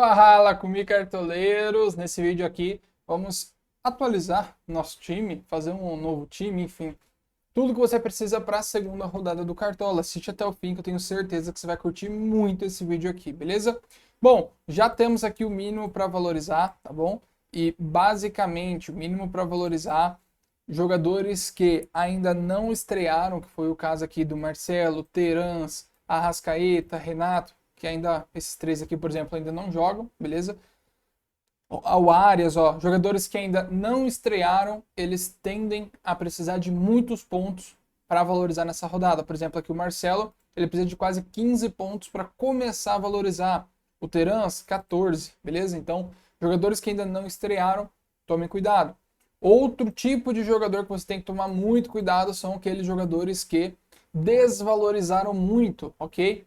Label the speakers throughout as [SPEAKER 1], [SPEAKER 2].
[SPEAKER 1] Fala comigo, cartoleiros! Nesse vídeo aqui vamos atualizar nosso time, fazer um novo time, enfim, tudo que você precisa para a segunda rodada do Cartola. Assiste até o fim que eu tenho certeza que você vai curtir muito esse vídeo aqui, beleza? Bom, já temos aqui o mínimo para valorizar, tá bom? E basicamente o mínimo para valorizar jogadores que ainda não estrearam, que foi o caso aqui do Marcelo, Terans, Arrascaeta, Renato, que ainda, esses três aqui, por exemplo, ainda não jogam, beleza? O Arias, ó, jogadores que ainda não estrearam, eles tendem a precisar de muitos pontos para valorizar nessa rodada. Por exemplo, aqui o Marcelo, ele precisa de quase 15 pontos para começar a valorizar. O Terans, 14, beleza? Então, jogadores que ainda não estrearam, tomem cuidado. Outro tipo de jogador que você tem que tomar muito cuidado são aqueles jogadores que desvalorizaram muito, ok?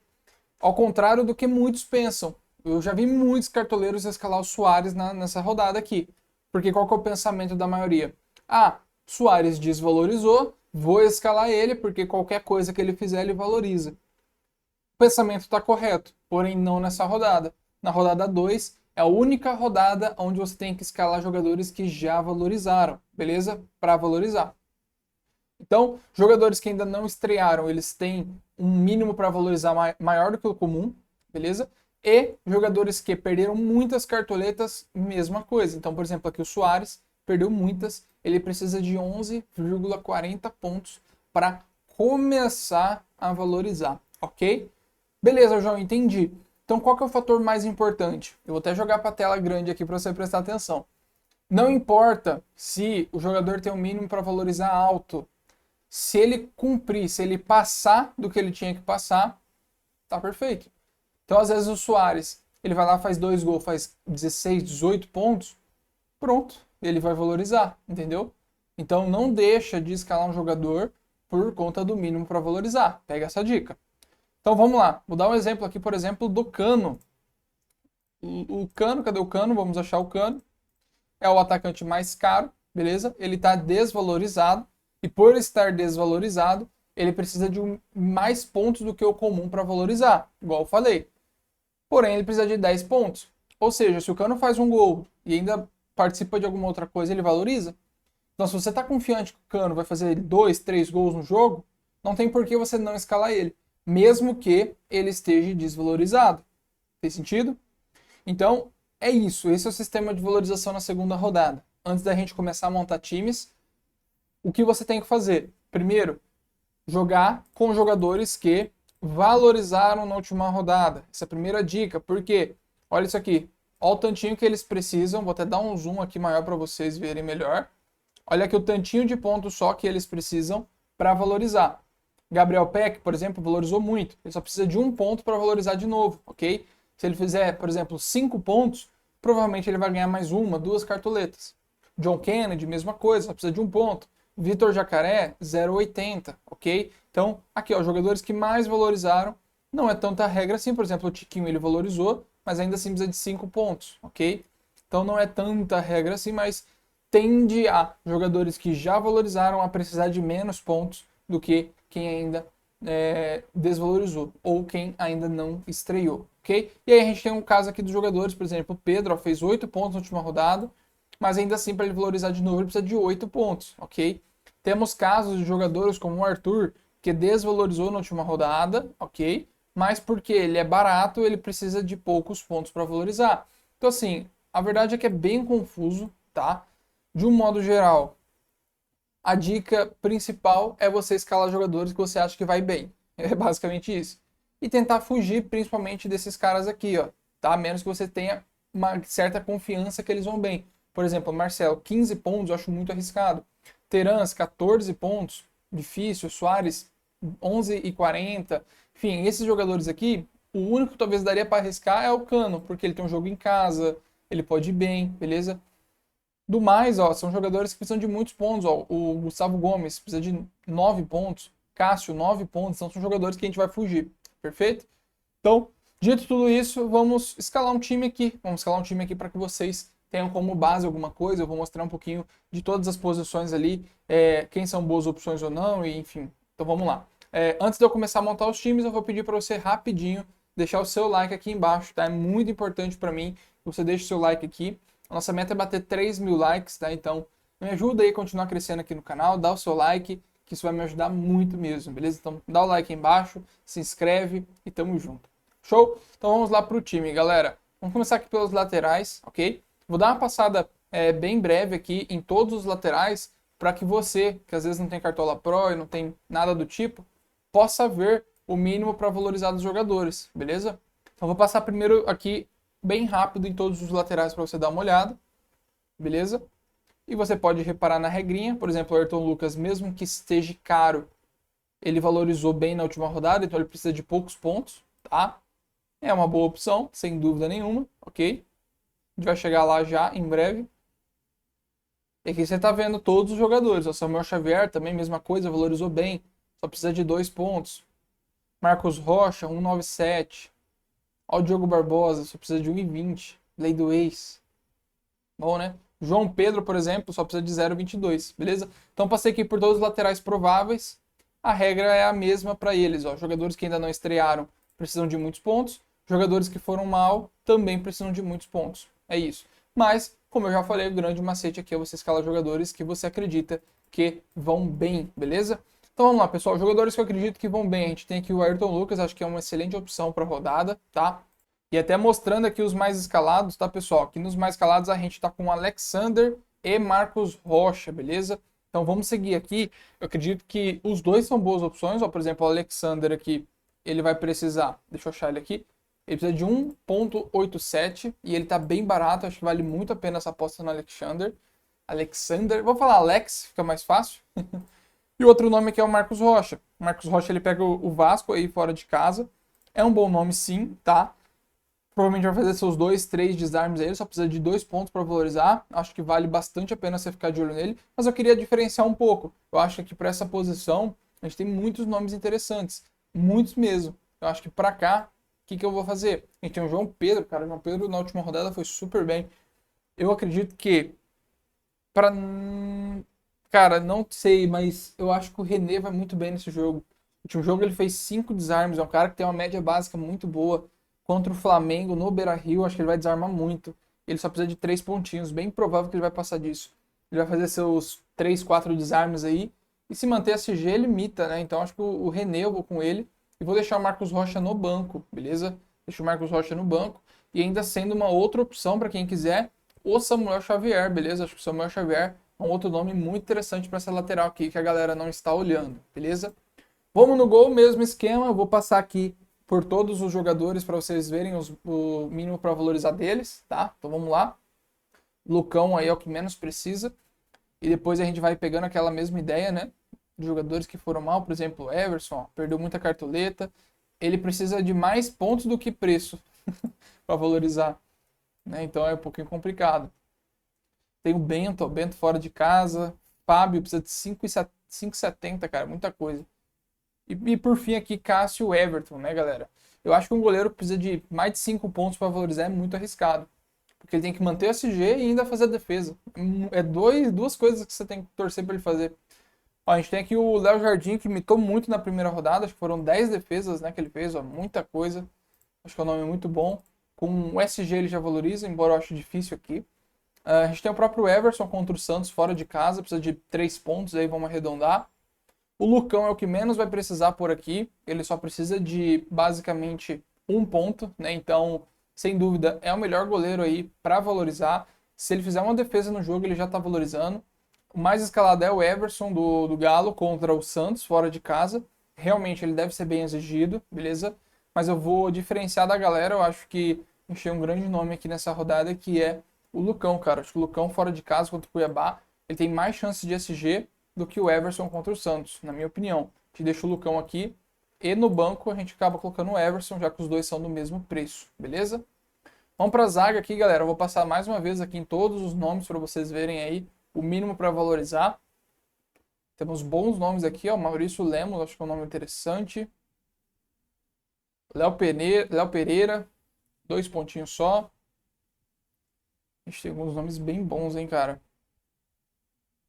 [SPEAKER 1] Ao contrário do que muitos pensam. Eu já vi muitos cartoleiros escalar o Suárez nessa rodada aqui. Porque qual que é o pensamento da maioria? Ah, Suárez desvalorizou, vou escalar ele porque qualquer coisa que ele fizer ele valoriza. O pensamento está correto, porém não nessa rodada. Na rodada 2 é a única rodada onde você tem que escalar jogadores que já valorizaram, beleza? Para valorizar. Então, jogadores que ainda não estrearam, eles têm um mínimo para valorizar maior do que o comum, beleza? E jogadores que perderam muitas cartoletas, mesma coisa. Então, por exemplo, aqui o Suárez perdeu muitas, ele precisa de 11,40 pontos para começar a valorizar, ok? Beleza, João, entendi. Então, qual que é o fator mais importante? Eu vou até jogar para a tela grande aqui para você prestar atenção. Não importa se o jogador tem um mínimo para valorizar alto, se ele cumprir, se ele passar do que ele tinha que passar, tá perfeito. Então, às vezes, o Suárez, ele vai lá, faz 2 gols, faz 16, 18 pontos, pronto, ele vai valorizar, entendeu? Então, não deixa de escalar um jogador por conta do mínimo para valorizar. Pega essa dica. Então, vamos lá. Vou dar um exemplo aqui, por exemplo, do Cano. O Cano, cadê o Cano? Vamos achar o Cano. É o atacante mais caro, beleza? Ele está desvalorizado e por estar desvalorizado, ele precisa de mais pontos do que o comum para valorizar, igual eu falei. Porém, ele precisa de 10 pontos. Ou seja, se o Cano faz um gol e ainda participa de alguma outra coisa, ele valoriza. Então, se você está confiante que o Cano vai fazer 2, 3 gols no jogo, não tem por que você não escalar ele, mesmo que ele esteja desvalorizado. Fez sentido? Então, é isso. Esse é o sistema de valorização na segunda rodada. Antes da gente começar a montar times, o que você tem que fazer? Primeiro, jogar com jogadores que valorizaram na última rodada. Essa é a primeira dica. Por quê? Olha isso aqui. Olha o tantinho que eles precisam. Vou até dar um zoom aqui maior para vocês verem melhor. Olha aqui o tantinho de pontos só que eles precisam para valorizar. Gabriel Peck, por exemplo, valorizou muito. Ele só precisa de 1 ponto para valorizar de novo, ok? Se ele fizer, por exemplo, 5 pontos, provavelmente ele vai ganhar mais 1, 2 cartoletas. John Kennedy, mesma coisa, só precisa de 1 ponto. Vitor Jacaré, 0,80, ok? Então, aqui, ó, jogadores que mais valorizaram, não é tanta regra assim, por exemplo, o Tiquinho ele valorizou, mas ainda assim precisa de 5 pontos, ok? Então não é tanta regra assim, mas tende a jogadores que já valorizaram a precisar de menos pontos do que quem ainda desvalorizou ou quem ainda não estreou, ok? E aí a gente tem um caso aqui dos jogadores, por exemplo, o Pedro ó, fez 8 pontos na última rodada, mas ainda assim para ele valorizar de novo ele precisa de 8 pontos, ok? Temos casos de jogadores como o Arthur, que desvalorizou na última rodada, ok? Mas porque ele é barato, ele precisa de poucos pontos para valorizar. Então assim, a verdade é que é bem confuso, tá? De um modo geral, a dica principal é você escalar jogadores que você acha que vai bem. É basicamente isso. E tentar fugir principalmente desses caras aqui, ó, tá? A menos que você tenha uma certa confiança que eles vão bem. Por exemplo, Marcelo, 15 pontos, eu acho muito arriscado. Terans, 14 pontos, difícil. Suárez, 11,40. Enfim, esses jogadores aqui, o único que talvez daria para arriscar é o Cano, porque ele tem um jogo em casa, ele pode ir bem, beleza? Do mais, ó, são jogadores que precisam de muitos pontos. Ó. O Gustavo Gomes precisa de 9 pontos. Cássio, 9 pontos. Então são jogadores que a gente vai fugir. Perfeito? Então, dito tudo isso, vamos escalar um time aqui. Vamos escalar um time aqui para que vocês tenham como base alguma coisa. Eu vou mostrar um pouquinho de todas as posições ali, quem são boas opções ou não, e enfim. Então vamos lá. Antes de eu começar a montar os times, eu vou pedir para você rapidinho deixar o seu like aqui embaixo, tá? É muito importante para mim que você deixe o seu like aqui. A nossa meta é bater 3.000 likes, tá? Então, me ajuda aí a continuar crescendo aqui no canal, dá o seu like, que isso vai me ajudar muito mesmo, beleza? Então, dá o like aí embaixo, se inscreve e tamo junto. Show? Então, vamos lá pro time, galera. Vamos começar aqui pelos laterais, ok? Vou dar uma passada bem breve aqui em todos os laterais, para que você, que às vezes não tem cartola Pro e não tem nada do tipo, possa ver o mínimo para valorizar dos jogadores, beleza? Então vou passar primeiro aqui bem rápido em todos os laterais para você dar uma olhada, beleza? E você pode reparar na regrinha, por exemplo, o Ayrton Lucas, mesmo que esteja caro, ele valorizou bem na última rodada, então ele precisa de poucos pontos, tá? É uma boa opção, sem dúvida nenhuma, ok? A gente vai chegar lá já em breve. E aqui você está vendo todos os jogadores. O Samuel Xavier também, mesma coisa, valorizou bem. Só precisa de 2 pontos. Marcos Rocha, 1,97. Ó o Diogo Barbosa, só precisa de 1,20. Lei do ex. Bom, né? João Pedro, por exemplo, só precisa de 0,22. Beleza? Então passei aqui por todos os laterais prováveis. A regra é a mesma para eles. Ó. Jogadores que ainda não estrearam precisam de muitos pontos. Jogadores que foram mal também precisam de muitos pontos. É isso. Mas, como eu já falei, o grande macete aqui é você escalar jogadores que você acredita que vão bem, beleza? Então vamos lá, pessoal. Jogadores que eu acredito que vão bem. A gente tem aqui o Ayrton Lucas, acho que é uma excelente opção para rodada, tá? E até mostrando aqui os mais escalados, tá, pessoal? Aqui nos mais escalados a gente tá com Alexander e Marcos Rocha, beleza? Então vamos seguir aqui. Eu acredito que os dois são boas opções. Ó, por exemplo, o Alexander aqui, ele vai precisar... Deixa eu achar ele aqui. Ele precisa de 1,87 e ele tá bem barato. Acho que vale muito a pena essa aposta no Alexander. Vou falar Alex, fica mais fácil. E o outro nome aqui é o Marcos Rocha. O Marcos Rocha ele pega o Vasco aí fora de casa. É um bom nome sim, tá? Provavelmente vai fazer seus 2, 3 desarmes aí. Ele só precisa de 2 pontos para valorizar. Acho que vale bastante a pena você ficar de olho nele. Mas eu queria diferenciar um pouco. Eu acho que para essa posição a gente tem muitos nomes interessantes. Muitos mesmo. Eu acho que para cá, o que eu vou fazer? A gente tem o João Pedro, cara. O João Pedro na última rodada foi super bem. Eu acredito que para... Cara, não sei, mas eu acho que o René vai muito bem nesse jogo. No último jogo ele fez 5 desarmes. É um cara que tem uma média básica muito boa. Contra o Flamengo no Beira-Rio, acho que ele vai desarmar muito. Ele só precisa de 3 pontinhos. Bem provável que ele vai passar disso. Ele vai fazer seus 3, 4 desarmes aí. E se manter SG, ele imita, né? Então acho que o René eu vou com ele. E vou deixar o Marcos Rocha no banco, beleza? Deixa o Marcos Rocha no banco. E ainda sendo uma outra opção para quem quiser, o Samuel Xavier, beleza? Acho que o Samuel Xavier é um outro nome muito interessante para essa lateral aqui que a galera não está olhando, beleza? Vamos no gol, mesmo esquema. Eu vou passar aqui por todos os jogadores para vocês verem o mínimo para valorizar deles, tá? Então vamos lá. Lucão aí é o que menos precisa. E depois a gente vai pegando aquela mesma ideia, né? De jogadores que foram mal, por exemplo, o Everson, ó, perdeu muita cartoleta. Ele precisa de mais pontos do que preço para valorizar, né? Então é um pouquinho complicado. Tem o Bento, ó, Bento fora de casa. Fábio precisa de 5,70, cara, muita coisa. E por fim aqui, Cássio Everton, né, galera? Eu acho que um goleiro precisa de mais de 5 pontos para valorizar, é muito arriscado. Porque ele tem que manter o SG e ainda fazer a defesa. É duas coisas que você tem que torcer para ele fazer. Ó, a gente tem aqui o Léo Jardim, que imitou muito na primeira rodada. Acho que foram 10 defesas, né, que ele fez, ó, muita coisa. Acho que é um nome muito bom. Com o SG ele já valoriza, embora eu ache difícil aqui. A gente tem o próprio Everson contra o Santos fora de casa, precisa de 3 pontos, aí vamos arredondar. O Lucão é o que menos vai precisar por aqui, ele só precisa de basicamente 1 ponto, né? Então, sem dúvida, é o melhor goleiro aí para valorizar. Se ele fizer uma defesa no jogo, ele já está valorizando. O mais escalado é o Everson do Galo contra o Santos fora de casa. Realmente ele deve ser bem exigido, beleza? Mas eu vou diferenciar da galera, eu acho que enchei um grande nome aqui nessa rodada, que é o Lucão, cara. Acho que o Lucão fora de casa contra o Cuiabá, ele tem mais chances de SG do que o Everson contra o Santos, na minha opinião. Te deixo o Lucão aqui e no banco a gente acaba colocando o Everson, já que os dois são do mesmo preço, beleza? Vamos para a zaga aqui, galera. Eu vou passar mais uma vez aqui em todos os nomes para vocês verem aí o mínimo para valorizar. Temos bons nomes aqui, ó. Maurício Lemos, acho que é um nome interessante. Léo Pereira, 2 pontinhos só. A gente tem alguns nomes bem bons, hein, cara.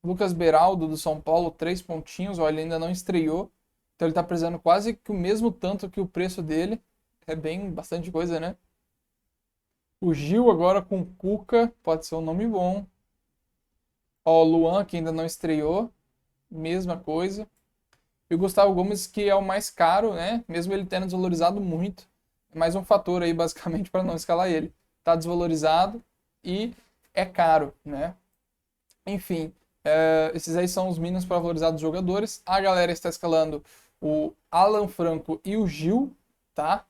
[SPEAKER 1] Lucas Beraldo, do São Paulo, 3 pontinhos. Ó, ele ainda não estreou. Então ele tá precisando quase que o mesmo tanto que o preço dele. É bem bastante coisa, né? O Gil agora com Cuca, pode ser um nome bom. Ó, o Luan, que ainda não estreou, mesma coisa. E o Gustavo Gomes, que é o mais caro, né? Mesmo ele tendo desvalorizado muito. É mais um fator aí, basicamente, para não escalar ele. Tá desvalorizado e é caro, né? Enfim, esses aí são os mínimos para valorizar dos jogadores. A galera está escalando o Alan Franco e o Gil, tá?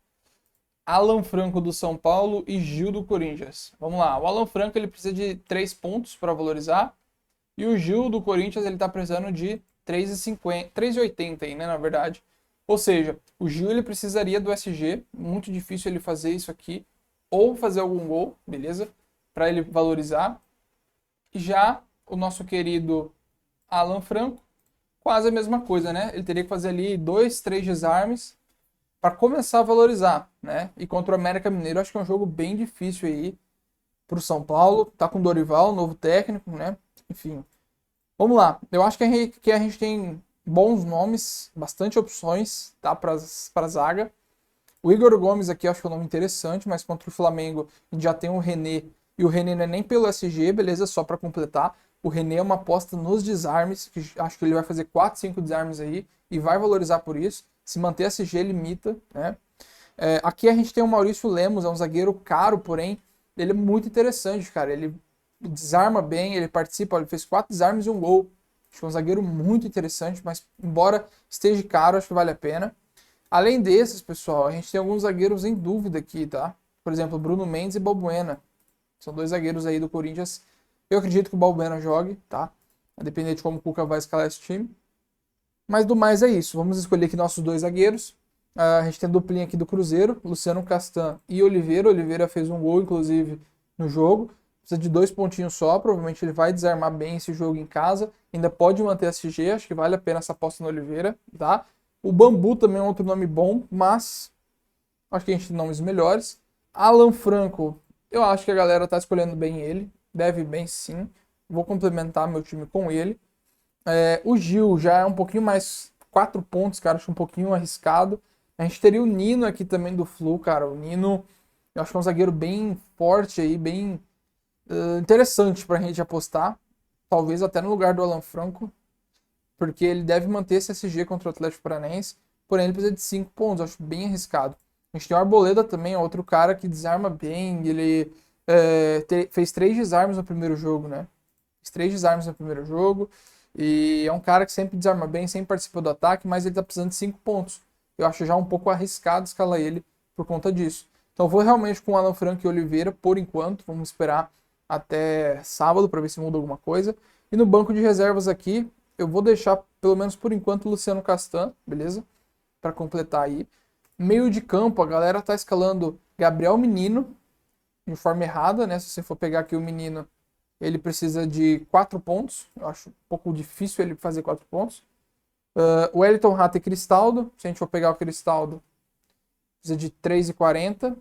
[SPEAKER 1] Alan Franco do São Paulo e Gil do Corinthians. Vamos lá, o Alan Franco ele precisa de 3 pontos para valorizar e o Gil do Corinthians ele está precisando de 3,50, 3,80 aí, né, na verdade. Ou seja, o Gil ele precisaria do SG, muito difícil ele fazer isso aqui, ou fazer algum gol, beleza? Para ele valorizar. Já o nosso querido Alan Franco, quase a mesma coisa, né? Ele teria que fazer ali 2, 3 desarmes para começar a valorizar, né? E contra o América Mineiro, acho que é um jogo bem difícil aí para o São Paulo. Tá com o Dorival, novo técnico, né? Enfim, vamos lá. Eu acho que a gente tem bons nomes, bastante opções, tá? Para a zaga. O Igor Gomes aqui eu acho que é um nome interessante, mas contra o Flamengo a gente já tem o René. E o René não é nem pelo SG, beleza? Só para completar. O René é uma aposta nos desarmes, que acho que ele vai fazer 4, 5 desarmes aí e vai valorizar por isso. Se manter SG, limita, né? Aqui a gente tem o Maurício Lemos, é um zagueiro caro, porém ele é muito interessante, cara. Ele desarma bem, ele participa, ele fez 4 desarmes e um gol. Acho que é um zagueiro muito interessante, mas embora esteja caro, acho que vale a pena. Além desses, pessoal, a gente tem alguns zagueiros em dúvida aqui, tá? Por exemplo, Bruno Mendes e Balbuena. São dois zagueiros aí do Corinthians. Eu acredito que o Balbuena jogue, tá? A depender de como o Cuca vai escalar esse time. Mas do mais é isso. Vamos escolher aqui nossos dois zagueiros. A gente tem a duplinha aqui do Cruzeiro, Luciano Castan e Oliveira. Oliveira fez um gol, inclusive, no jogo. Precisa de 2 pontinhos só. Provavelmente ele vai desarmar bem esse jogo em casa. Ainda pode manter a SG. Acho que vale a pena essa aposta no Oliveira, tá? O Bambu também é outro nome bom, mas acho que a gente tem nomes melhores. Alan Franco, eu acho que a galera tá escolhendo bem ele. Deve bem sim. Vou complementar meu time com ele. O Gil já é um pouquinho mais 4 pontos, cara. Acho um pouquinho arriscado. A gente teria o Nino aqui também do Flu, cara. O Nino, eu acho que é um zagueiro bem forte aí, bem interessante pra gente apostar. Talvez até no lugar do Alan Franco, porque ele deve manter esse SG contra o Atlético Paranaense, porém ele precisa de 5 pontos, acho bem arriscado. A gente tem o Arboleda também, outro cara que desarma bem, ele fez 3 desarmes no primeiro jogo, né? Fez 3 desarmes no primeiro jogo, e é um cara que sempre desarma bem, sempre participa do ataque, mas ele tá precisando de 5 pontos. Eu acho já um pouco arriscado escalar ele por conta disso. Então eu vou realmente com o Alan Franco e Oliveira por enquanto, vamos esperar até sábado para ver se muda alguma coisa. E no banco de reservas aqui, eu vou deixar, pelo menos por enquanto, o Luciano Castan, beleza? Para completar aí. Meio de campo, a galera tá escalando Gabriel Menino, de forma errada, né? Se você for pegar aqui o Menino, ele precisa de 4 pontos. Eu acho um pouco difícil ele fazer 4 pontos. O Wellington Rato e Cristaldo. Se a gente for pegar o Cristaldo, precisa de 3,40.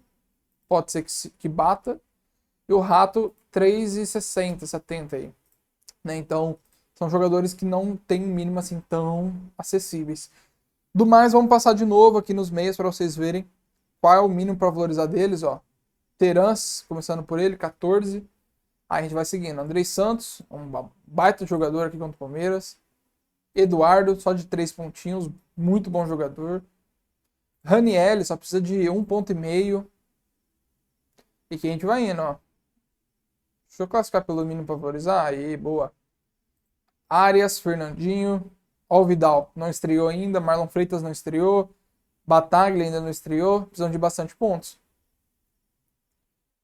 [SPEAKER 1] Pode ser que bata. E o Rato, 3,60, 70 aí. Né? Então, são jogadores que não têm mínimo assim tão acessíveis. Do mais, vamos passar de novo aqui nos meios para vocês verem qual é o mínimo para valorizar deles, ó. Terans, começando por ele, 14. Aí a gente vai seguindo. Andrei Santos, um baita jogador aqui contra o Palmeiras. Eduardo, só de 3 pontinhos, muito bom jogador. Raniel, só precisa de 1,5 ponto. E que a gente vai indo, ó. Deixa eu classificar pelo mínimo para valorizar. Aí, boa. Arias, Fernandinho. Ó, o Vidal não estreou ainda. Marlon Freitas não estreou. Bataglia ainda não estreou. Precisam de bastante pontos.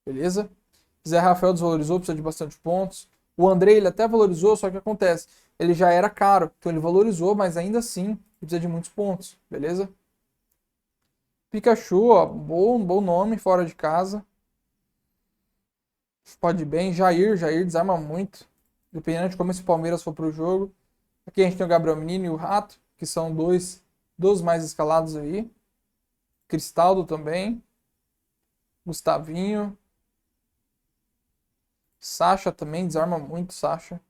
[SPEAKER 1] Beleza? Zé Rafael desvalorizou, precisa de bastante pontos. O André, ele até valorizou, só que acontece. Ele já era caro. Então ele valorizou, mas ainda assim precisa de muitos pontos. Beleza? Pikachu, ó, bom nome, fora de casa. Pode ir bem. Jair desarma muito. Dependendo de como esse Palmeiras for pro jogo. Aqui a gente tem o Gabriel Menino e o Rato, que são dois dos mais escalados aí. Cristaldo também. Gustavinho. Sacha também, desarma muito, Sacha.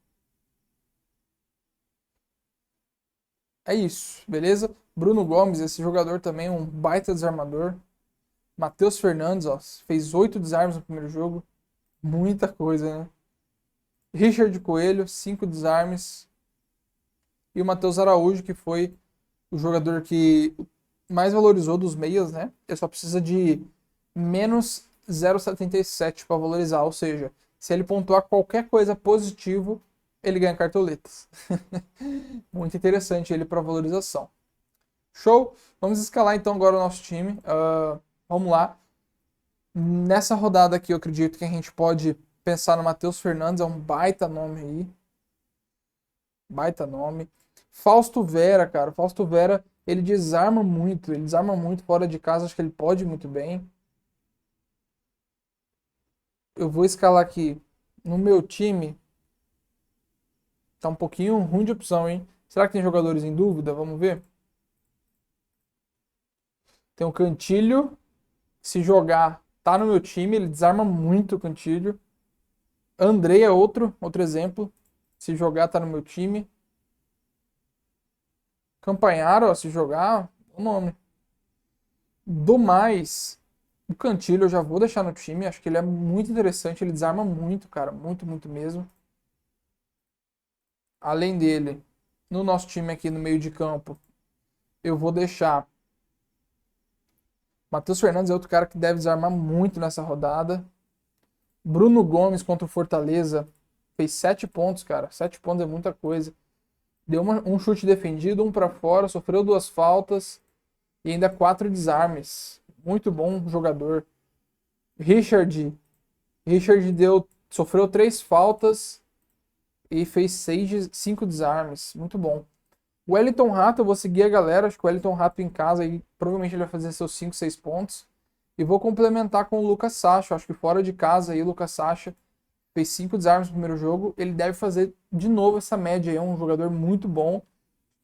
[SPEAKER 1] É isso, beleza? Bruno Gomes, esse jogador também, um baita desarmador. Matheus Fernandes, ó, fez 8 desarmes no primeiro jogo. Muita coisa, né? Richard Coelho, 5 desarmes. E o Matheus Araújo, que foi o jogador que mais valorizou dos meias, né? Ele só precisa de menos 0,77 para valorizar. Ou seja, se ele pontuar qualquer coisa positivo, ele ganha cartoletas. Muito interessante ele para valorização. Show? Vamos escalar então agora o nosso time. Vamos lá. Nessa rodada aqui, eu acredito que a gente pode pensar no Matheus Fernandes, é um baita nome aí. Baita nome. Fausto Vera, cara. Fausto Vera, ele desarma muito fora de casa, acho que ele pode ir muito bem. Eu vou escalar aqui no meu time. Tá um pouquinho ruim de opção, hein? Será que tem jogadores em dúvida? Vamos ver. Tem o Cantilho. Se jogar, tá no meu time. Ele desarma muito o Cantilho. Andrei é outro exemplo. Se jogar, tá no meu time. Campanharo, ó, se jogar, o nome. Do mais, o Cantilho eu já vou deixar no time. Acho que ele é muito interessante. Ele desarma muito, cara. Muito, muito mesmo. Além dele, no nosso time aqui no meio de campo, eu vou deixar. Matheus Fernandes é outro cara que deve desarmar muito nessa rodada. Bruno Gomes contra o Fortaleza fez 7 pontos, cara. 7 pontos é muita coisa. Deu um chute defendido, um para fora, sofreu 2 faltas e ainda 4 desarmes. Muito bom jogador. Richard sofreu 3 faltas e fez 5 desarmes. Muito bom. O Wellington Rato, eu vou seguir a galera. Acho que o Wellington Rato em casa aí, provavelmente ele vai fazer seus 5, 6 pontos. E vou complementar com o Lucas Sacha. Acho que fora de casa aí, o Lucas Sacha fez 5 desarmes no primeiro jogo. Ele deve fazer de novo essa média aí. É um jogador muito bom.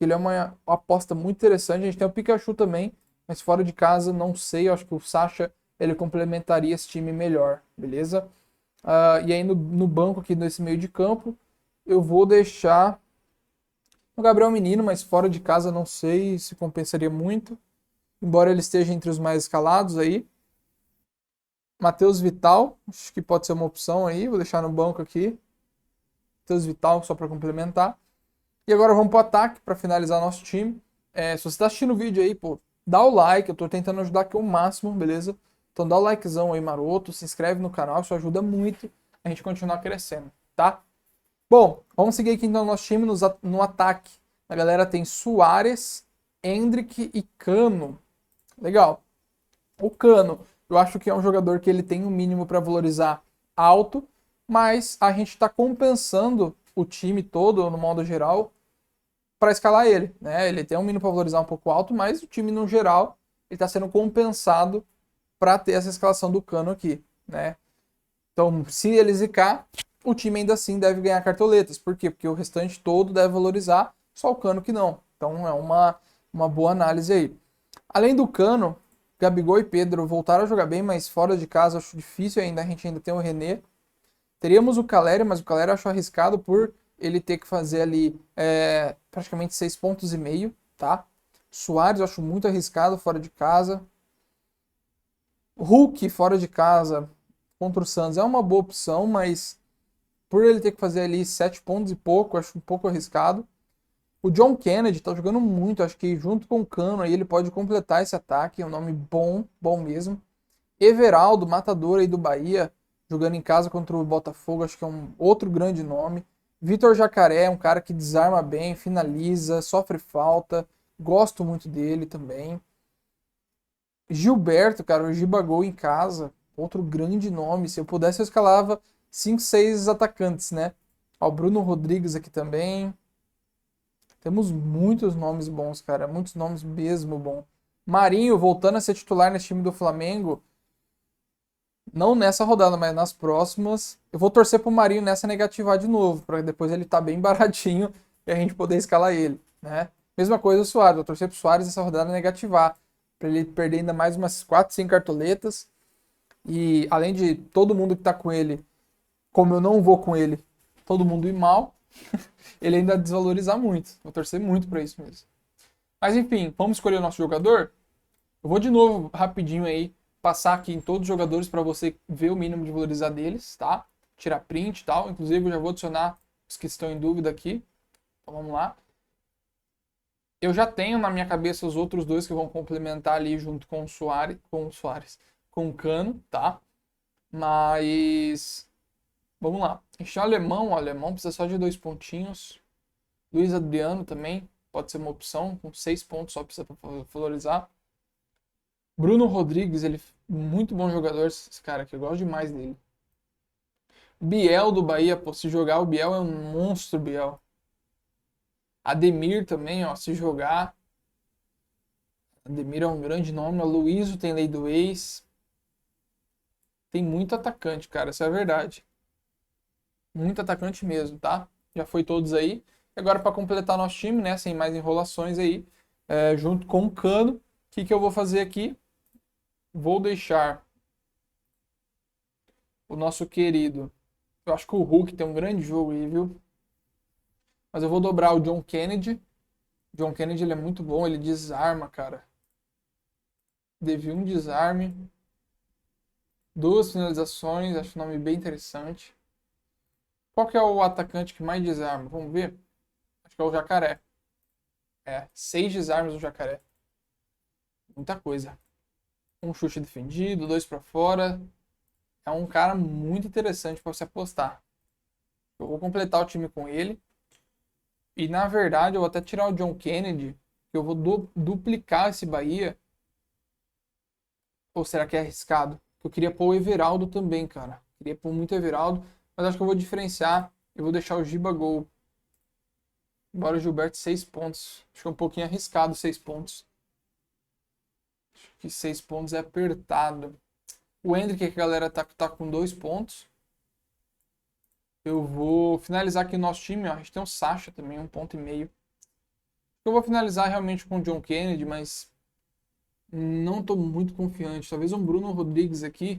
[SPEAKER 1] Ele é uma aposta muito interessante. A gente tem o Pikachu também, mas fora de casa, não sei. Eu acho que o Sacha ele complementaria esse time melhor, beleza? E aí no banco aqui nesse meio de campo, eu vou deixar o Gabriel Menino, mas fora de casa não sei se compensaria muito. Embora ele esteja entre os mais escalados aí. Matheus Vital, acho que pode ser uma opção aí. Vou deixar no banco aqui. Matheus Vital, só para complementar. E agora vamos para o ataque, para finalizar nosso time. Se você está assistindo o vídeo aí, pô, dá o like. Eu estou tentando ajudar aqui o máximo, beleza? Então dá o likezão aí, maroto. Se inscreve no canal, isso ajuda muito a gente continuar crescendo, tá? Bom, vamos seguir aqui então o nosso time no ataque. A galera tem Suárez, Endrick e Cano. Legal. O Cano, eu acho que é um jogador que ele tem um mínimo para valorizar alto, mas a gente está compensando o time todo, no modo geral, para escalar ele, né? Ele tem um mínimo para valorizar um pouco alto, mas o time no geral ele está sendo compensado para ter essa escalação do Cano aqui, né? Então, se ele zicar, o time ainda assim deve ganhar cartoletas. Por quê? Porque o restante todo deve valorizar, só o Cano que não. Então é uma boa análise aí. Além do Cano, Gabigol e Pedro voltaram a jogar bem, mas fora de casa acho difícil ainda. A gente ainda tem o René. Teríamos o Caleri, mas o Caleri eu acho arriscado por ele ter que fazer ali praticamente 6,5 pontos, tá? Suárez eu acho muito arriscado fora de casa. Hulk fora de casa contra o Santos é uma boa opção, mas por ele ter que fazer ali 7 pontos e pouco, acho um pouco arriscado. O John Kennedy tá jogando muito, acho que junto com o Cano aí ele pode completar esse ataque, é um nome bom, bom mesmo. Everaldo, matador aí do Bahia, jogando em casa contra o Botafogo, acho que é um outro grande nome. Vitor Jacaré, um cara que desarma bem, finaliza, sofre falta, gosto muito dele também. Gilberto, cara, o Gibagol em casa, outro grande nome. Se eu pudesse, eu escalava 5, 6 atacantes, né? Ó, o Bruno Rodrigues aqui também. Temos muitos nomes bons, cara. Muitos nomes mesmo bons. Marinho voltando a ser titular nesse time do Flamengo. Não nessa rodada, mas nas próximas. Eu vou torcer pro Marinho nessa negativar de novo, para depois ele tá bem baratinho e a gente poder escalar ele, né? Mesma coisa o Suárez. Vou torcer pro Suárez nessa rodada negativar, para ele perder ainda mais umas 4, 5 cartoletas. E além de todo mundo que tá com ele, como eu não vou com ele, todo mundo ir mal, ele ainda desvalorizar muito. Vou torcer muito para isso mesmo. Mas enfim, vamos escolher o nosso jogador? Eu vou de novo rapidinho aí passar aqui em todos os jogadores para você ver o mínimo de valorizar deles, tá? Tirar print e tal. Inclusive, eu já vou adicionar os que estão em dúvida aqui. Então, vamos lá. Eu já tenho na minha cabeça os outros dois que vão complementar ali junto com com o Cano, tá? Mas vamos lá. O alemão precisa só de 2 pontinhos. Luiz Adriano também pode ser uma opção, com 6 pontos só precisa valorizar. Bruno Rodrigues, ele muito bom jogador, esse cara aqui, eu gosto demais dele. Biel do Bahia, pô, se jogar o Biel é um monstro, Biel. Ademir também, ó, se jogar. Ademir é um grande nome. O Luísio tem lei do ex. Tem muito atacante, cara, essa é a verdade. Muito atacante mesmo, tá? Já foi todos aí. E agora para completar nosso time, né, sem mais enrolações aí, junto com o Cano, o que eu vou fazer aqui? Vou deixar o nosso querido. Eu acho que o Hulk tem um grande jogo aí, viu? Mas eu vou dobrar o John Kennedy. O John Kennedy ele é muito bom, ele desarma, cara. Devia um desarme. 2 finalizações, acho o nome bem interessante. Qual que é o atacante que mais desarma? Vamos ver? Acho que é o Jacaré. 6 desarmes do Jacaré. Muita coisa. Um chute defendido, 2 para fora. É um cara muito interessante para você apostar. Eu vou completar o time com ele. E na verdade eu vou até tirar o John Kennedy, que eu vou duplicar esse Bahia. Ou será que é arriscado? Eu queria pôr o Everaldo também, cara. Queria pôr muito Everaldo, mas acho que eu vou diferenciar. Eu vou deixar o Giba gol. Embora o Gilberto 6 pontos. Acho que é um pouquinho arriscado 6 pontos. Acho que 6 pontos é apertado. O Hendrick, que a galera tá com 2 pontos. Eu vou finalizar aqui o nosso time, ó. A gente tem o Sacha também, 1,5 ponto. Eu vou finalizar realmente com o John Kennedy, mas não tô muito confiante. Talvez um Bruno Rodrigues aqui.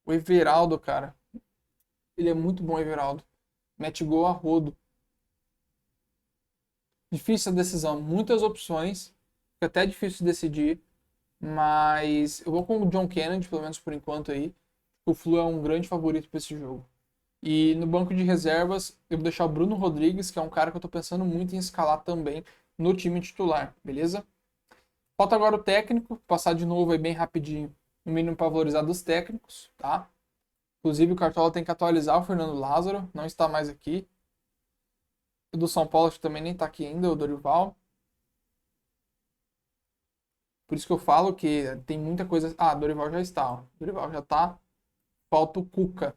[SPEAKER 1] O Everaldo, cara. Ele é muito bom, Everaldo. Mete gol a rodo. Difícil a decisão. Muitas opções. Fica até difícil decidir. Mas eu vou com o John Kennedy, pelo menos por enquanto aí. O Flu é um grande favorito para esse jogo. E no banco de reservas, eu vou deixar o Bruno Rodrigues, que é um cara que eu tô pensando muito em escalar também no time titular, beleza? Falta agora o técnico, passar de novo aí bem rapidinho, no mínimo para valorizar dos técnicos, tá? Inclusive o Cartola tem que atualizar o Fernando Lázaro, não está mais aqui. O do São Paulo acho que também nem tá aqui ainda, o Dorival. Por isso que eu falo que tem muita coisa. Ah, Dorival já está, ó. Dorival já tá. Falta o Cuca.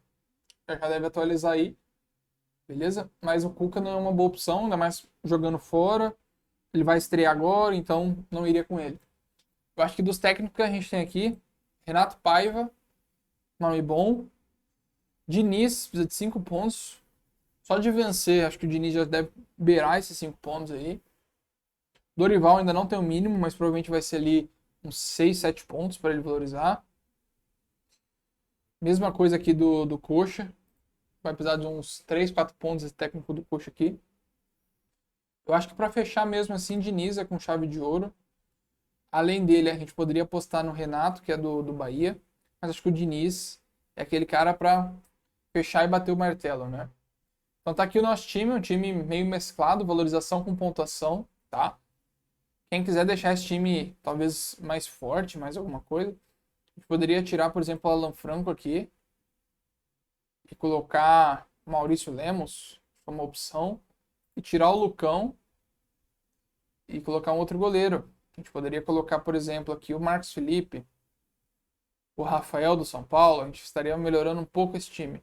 [SPEAKER 1] Já deve atualizar aí. Beleza? Mas o Cuca não é uma boa opção, ainda mais jogando fora. Ele vai estrear agora, então não iria com ele. Eu acho que dos técnicos que a gente tem aqui, Renato Paiva, nome bom. Diniz, precisa de 5 pontos. Só de vencer, acho que o Diniz já deve beirar esses 5 pontos aí. Dorival ainda não tem o mínimo, mas provavelmente vai ser ali uns 6, 7 pontos para ele valorizar. Mesma coisa aqui do Coxa. Vai precisar de uns 3, 4 pontos esse técnico do Coxa aqui. Eu acho que para fechar mesmo assim, Diniz é com chave de ouro. Além dele, a gente poderia apostar no Renato, que é do Bahia. Mas acho que o Diniz é aquele cara para fechar e bater o martelo, né? Então tá aqui o nosso time, um time meio mesclado, valorização com pontuação, tá? Quem quiser deixar esse time talvez mais forte, mais alguma coisa, a gente poderia tirar, por exemplo, o Alan Franco aqui e colocar Maurício Lemos como opção e tirar o Lucão e colocar um outro goleiro. A gente poderia colocar, por exemplo, aqui o Marcos Felipe, o Rafael do São Paulo, a gente estaria melhorando um pouco esse time,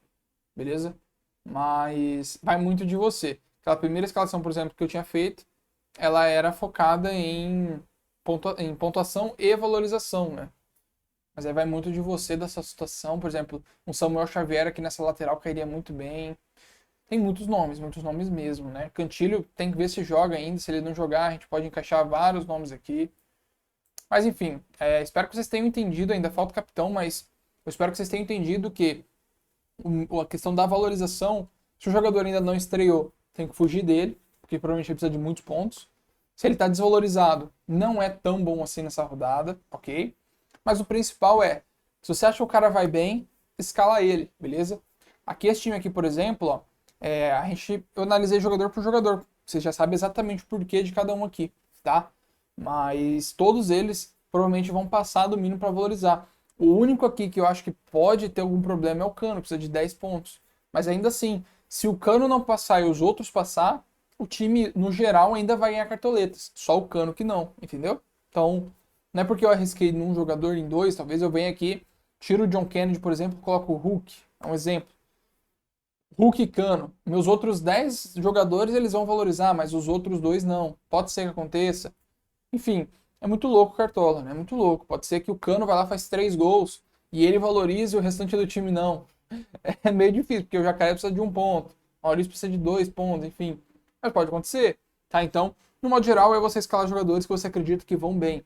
[SPEAKER 1] beleza? Mas vai muito de você. Aquela primeira escalação, por exemplo, que eu tinha feito, ela era focada em pontuação e valorização, né? Mas aí vai muito de você, dessa situação. Por exemplo, um Samuel Xavier aqui nessa lateral cairia muito bem. Tem muitos nomes mesmo, né? Cantilho tem que ver se joga ainda. Se ele não jogar, a gente pode encaixar vários nomes aqui. Mas enfim, espero que vocês tenham entendido. Ainda falta o capitão, mas eu espero que vocês tenham entendido que a questão da valorização, se o jogador ainda não estreou, tem que fugir dele, porque provavelmente ele precisa de muitos pontos. Se ele está desvalorizado, não é tão bom assim nessa rodada, ok? Mas o principal é, se você acha que o cara vai bem, escala ele, beleza? Aqui esse time aqui, por exemplo, ó, eu analisei jogador por jogador. Você já sabe exatamente o porquê de cada um aqui, tá? Mas todos eles provavelmente vão passar do mínimo para valorizar. O único aqui que eu acho que pode ter algum problema é o Cano, precisa de 10 pontos. Mas ainda assim, se o Cano não passar e os outros passar, o time, no geral, ainda vai ganhar cartoletas. Só o Cano que não, entendeu? Então, não é porque eu arrisquei num jogador em dois, talvez eu venha aqui, tiro o John Kennedy, por exemplo, coloco o Hulk, é um exemplo. Hulk e Cano. Meus outros 10 jogadores eles vão valorizar, mas os outros dois não. Pode ser que aconteça. Enfim, é muito louco o Cartola, né? É muito louco. Pode ser que o Cano vai lá faz 3 gols e ele valorize e o restante do time não. É meio difícil, porque o Jacaré precisa de 1 ponto, o Maurício precisa de 2 pontos, enfim. Mas pode acontecer, tá? Então, no modo geral, é você escalar jogadores que você acredita que vão bem.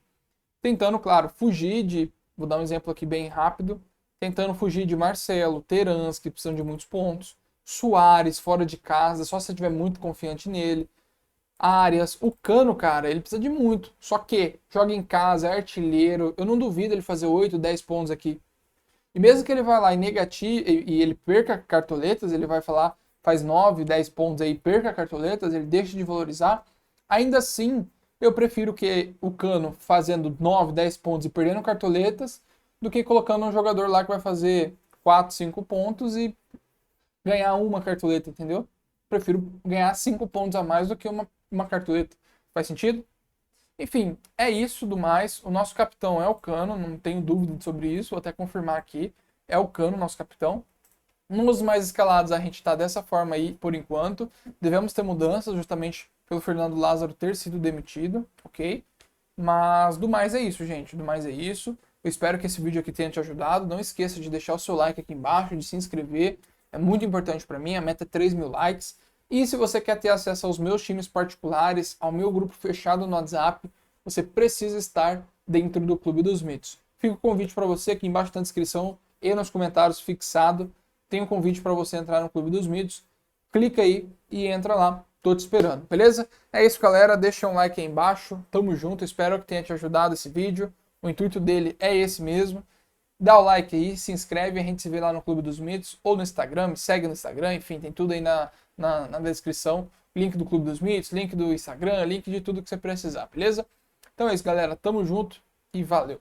[SPEAKER 1] Tentando, claro, fugir de... Vou dar um exemplo aqui bem rápido. Tentando fugir de Marcelo, Terans, que precisam de muitos pontos. Suárez, fora de casa, só se você estiver muito confiante nele. Arias, o Cano, cara, ele precisa de muito. Só que joga em casa, é artilheiro. Eu não duvido ele fazer 8, 10 pontos aqui. E mesmo que ele vá lá e negativo e ele perca cartoletas, ele vai falar, faz 9, 10 pontos aí, perca cartoletas, ele deixa de valorizar. Ainda assim, eu prefiro que o Cano fazendo 9, 10 pontos e perdendo cartoletas, do que colocando um jogador lá que vai fazer 4, 5 pontos e ganhar uma cartoleta, entendeu? Prefiro ganhar 5 pontos a mais do que uma cartoleta. Faz sentido? Enfim, é isso do mais. O nosso capitão é o Cano, não tenho dúvida sobre isso, vou até confirmar aqui. É o Cano, nosso capitão. Nos mais escalados a gente está dessa forma aí por enquanto. Devemos ter mudanças justamente pelo Fernando Lázaro ter sido demitido, ok? Mas do mais é isso, gente. Do mais é isso. Eu espero que esse vídeo aqui tenha te ajudado. Não esqueça de deixar o seu like aqui embaixo, de se inscrever. É muito importante para mim, a meta é 3 mil likes. E se você quer ter acesso aos meus times particulares, ao meu grupo fechado no WhatsApp, você precisa estar dentro do Clube dos Mitos. Fica o convite para você aqui embaixo na descrição e nos comentários fixado. Tem um convite para você entrar no Clube dos Mitos. Clica aí e entra lá. Tô te esperando, beleza? É isso, galera. Deixa um like aí embaixo. Tamo junto. Espero que tenha te ajudado esse vídeo. O intuito dele é esse mesmo. Dá o like aí, se inscreve, a gente se vê lá no Clube dos Mitos ou no Instagram, me segue no Instagram, enfim, tem tudo aí na descrição. Link do Clube dos Mitos, link do Instagram, link de tudo que você precisar, beleza? Então é isso, galera. Tamo junto e valeu!